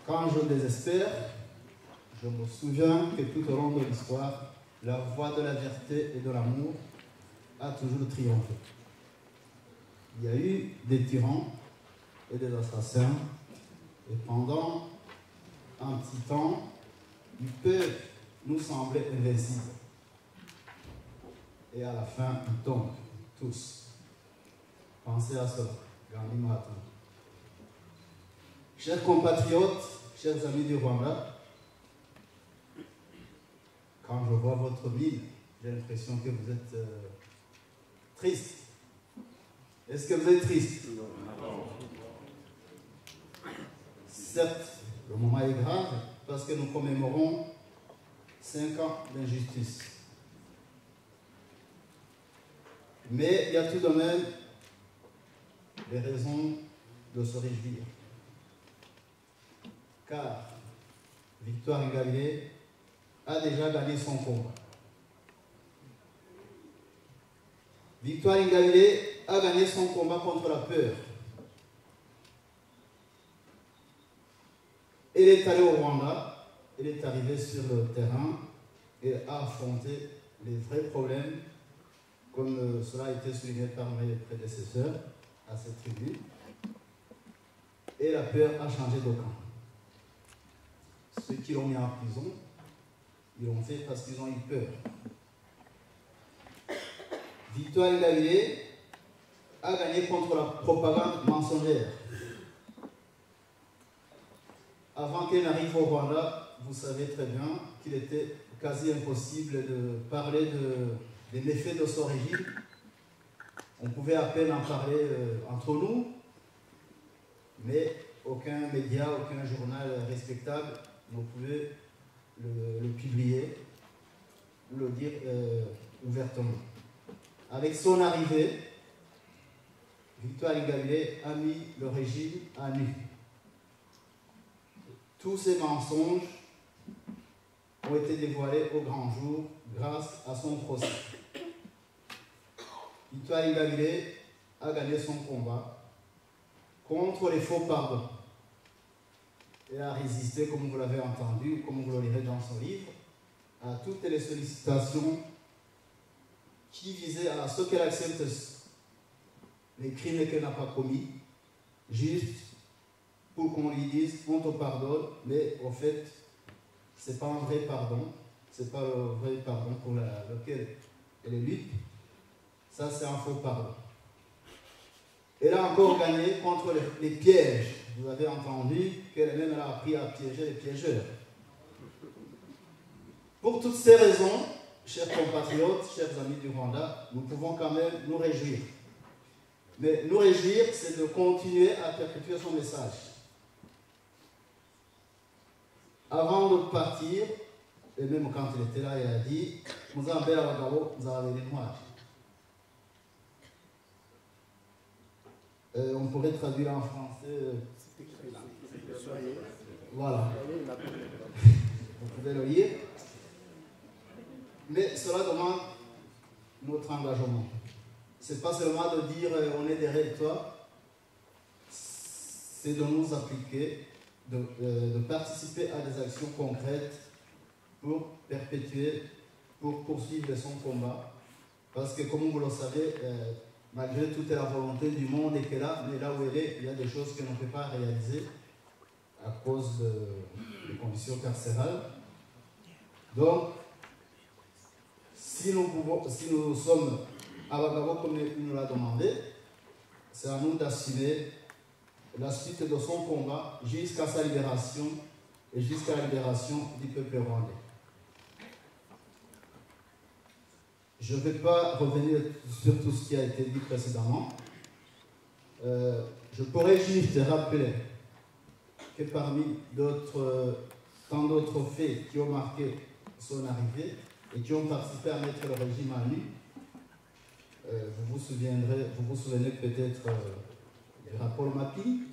Quand je désespère, je me souviens que tout au long de l'histoire, la voie de la vérité et de l'amour a toujours triomphé. Il y a eu des tyrans et des assassins, et pendant un petit temps, ils peuvent nous sembler invincibles. Et à la fin, ils tombent, tous. Pensez à cela, Gandhi Mahatma. Chers compatriotes, chers amis du Rwanda, quand je vois votre mine, j'ai l'impression que vous êtes triste. Est-ce que vous êtes triste? Non. Certes, le moment est grave parce que nous commémorons 5 ans d'injustice. Mais il y a tout de même des raisons de se réjouir. Car Victoire Ingabire a déjà gagné son combat. Victoire Ingabire a gagné son combat contre la peur. Elle est allée au Rwanda, elle est arrivée sur le terrain et a affronté les vrais problèmes, comme cela a été souligné par mes prédécesseurs à cette tribune. Et la peur a changé de camp. Ceux qui l'ont mis en prison, ils l'ont fait parce qu'ils ont eu peur. Victoire Ingabire a gagné contre la propagande mensongère. Avant qu'elle n'arrive au Rwanda, vous savez très bien qu'il était quasi impossible de parler des méfaits de son régime. On pouvait à peine en parler entre nous, mais aucun média, aucun journal respectable ne pouvait le publier ou le dire ouvertement. Avec son arrivée, Victoire Ingabire a mis le régime à nu. Tous ces mensonges ont été dévoilés au grand jour grâce à son procès. Victoire Ingabire a gagné son combat contre les faux pardons. Elle a résisté, comme vous l'avez entendu, comme vous le lirez dans son livre, à toutes les sollicitations qui visaient à ce qu'elle accepte les crimes qu'elle n'a pas commis, juste pour qu'on lui dise on te pardonne, mais au fait, ce n'est pas un vrai pardon, ce n'est pas le vrai pardon pour lequel elle lutte, ça c'est un faux pardon. Elle a encore gagné contre les pièges. Vous avez entendu qu'elle-même elle a appris à piéger les piégeurs. Pour toutes ces raisons, chers compatriotes, chers amis du Rwanda, nous pouvons quand même nous réjouir. Mais nous réjouir, c'est de continuer à perpétuer son message. Avant de partir, et même quand il était là, il a dit « Nous avons les noirs ». On pourrait traduire en français. Voilà. Vous pouvez le lire. Mais cela demande notre engagement. Ce n'est pas seulement de dire on est derrière toi, c'est de nous appliquer, de participer à des actions concrètes pour perpétuer, pour poursuivre son combat. Parce que comme vous le savez, malgré toute la volonté du monde et qu'elle a, mais là où elle est, il y a des choses qu'elle ne peut pas réaliser à cause des conditions carcérales. Donc, si nous sommes à Bagabo comme il nous l'a demandé, c'est à nous d'assumer la suite de son combat jusqu'à sa libération et jusqu'à la libération du peuple rwandais. Je ne vais pas revenir sur tout ce qui a été dit précédemment. Je pourrais juste rappeler que parmi tant d'autres faits qui ont marqué son arrivée et qui ont participé à mettre le régime à nu, vous vous souvenez peut-être du rapport MAPI.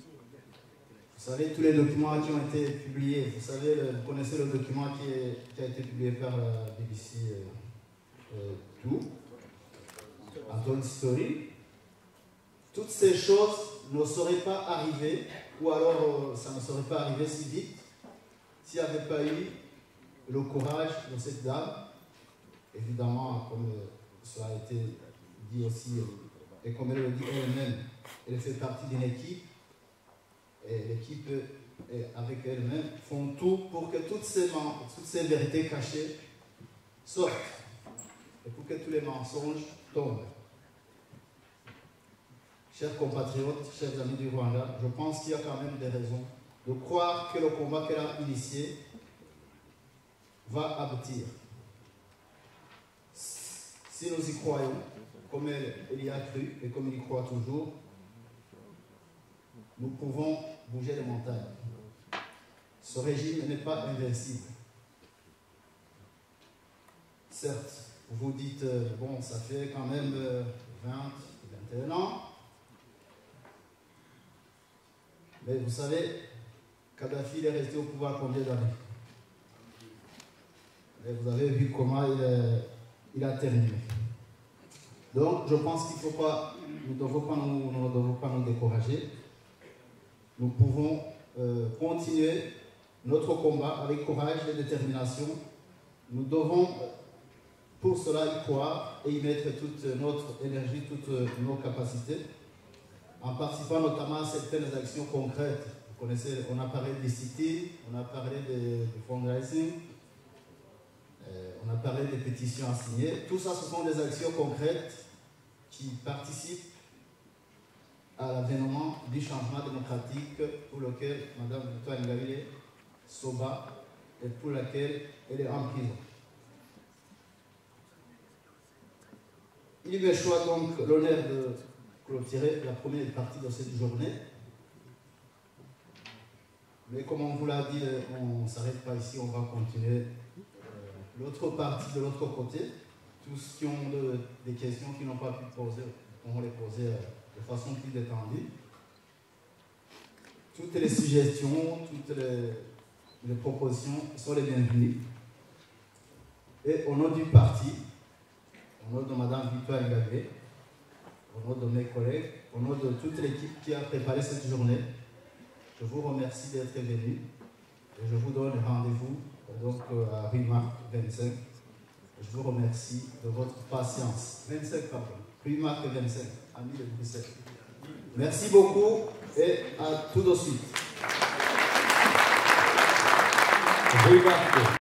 Vous savez, tous les documents qui ont été publiés, vous connaissez le document qui a été publié par la BBC Anton Story. Toutes ces choses ne seraient pas arrivées, ou alors ça ne serait pas arrivé si vite, s'il n'y avait pas eu le courage de cette dame, évidemment, comme cela a été dit aussi, et comme elle le dit elle-même, elle fait partie d'une équipe, et l'équipe avec elle-même font tout pour que toutes ces vérités cachées sortent, et pour que tous les mensonges tombent. Chers compatriotes, chers amis du Rwanda, je pense qu'il y a quand même des raisons de croire que le combat qu'elle a initié va aboutir. Si nous y croyons, comme elle y a cru et comme il y croit toujours, nous pouvons bouger les montagnes. Ce régime n'est pas invincible. Certes, vous dites, bon, ça fait quand même 20, 21 ans. Mais vous savez, Kadhafi est resté au pouvoir combien d'années? Et vous avez vu comment il a terminé. Donc, je pense qu'il ne faut pas, nous ne devons pas nous décourager. Nous pouvons continuer notre combat avec courage et détermination. Nous devons pour cela y croire et y mettre toute notre énergie, toutes nos capacités, en participant notamment à certaines actions concrètes. Vous connaissez, on a parlé des cités, on a parlé du fundraising, on a parlé des pétitions à signer. Tout ça, ce sont des actions concrètes qui participent à l'avènement du changement démocratique pour lequel Mme Victoire Ingabire se bat et pour laquelle elle est en prison. Il me choisit donc l'honneur de clôturer la première partie de cette journée. Mais comme on vous l'a dit, on ne s'arrête pas ici, on va continuer l'autre partie de l'autre côté. Tous ceux qui ont des questions qu'ils n'ont pas pu poser, on va les poser de façon plus détendue. Toutes les suggestions, toutes les propositions sont les bienvenues. Et au nom du parti, au nom de Mme Victoire Ingabire, au nom de mes collègues, au nom de toute l'équipe qui a préparé cette journée, je vous remercie d'être venus et je vous donne rendez-vous donc à Rue-Marc 25. Je vous remercie de votre patience. 25, pardon. Rue-Marc 25, amis de Bruxelles. Merci beaucoup et à tout de suite. Rue-Marc.